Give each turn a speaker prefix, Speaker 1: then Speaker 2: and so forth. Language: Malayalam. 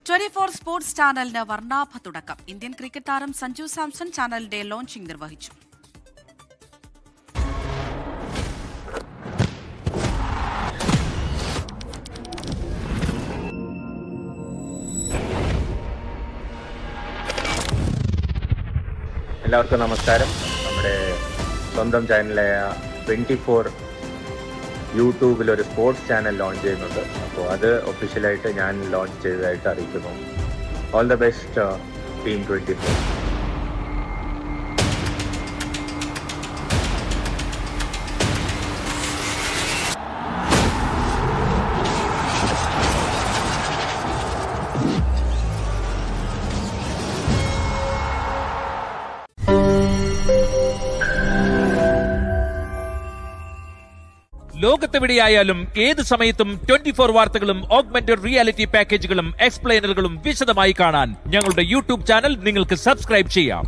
Speaker 1: 24 സ്പോർട്സ് ചാനലിന് വർണ്ണാഭ തുടക്കം. ഇന്ത്യൻ ക്രിക്കറ്റ് താരം സഞ്ജു സാംസൺ ചാനലിന്റെ ലോഞ്ചിംഗ് നിർവഹിച്ചു.
Speaker 2: എല്ലാവർക്കും നമസ്കാരം. നമ്മുടെ സ്വന്തം ചാനലായ 24 യൂട്യൂബിൽ ഒരു സ്പോർട്സ് ചാനൽ ലോഞ്ച് ചെയ്യുന്നുണ്ട്. അപ്പോൾ അത് ഒഫീഷ്യലായിട്ട് ഞാൻ ലോഞ്ച് ചെയ്തതായിട്ട് അറിയിക്കുന്നു. All the best team 24.
Speaker 3: ലോകത്തെവിടെയായാലും ഏത് സമയത്തും 24 വാർത്തകളും ഓഗ്മെന്റഡ് റിയാലിറ്റി പാക്കേജുകളും എക്സ്പ്ലെയിനറുകളും വിശദമായി കാണാൻ ഞങ്ങളുടെ യൂട്യൂബ് ചാനൽ നിങ്ങൾക്ക് സബ്സ്ക്രൈബ് ചെയ്യാം.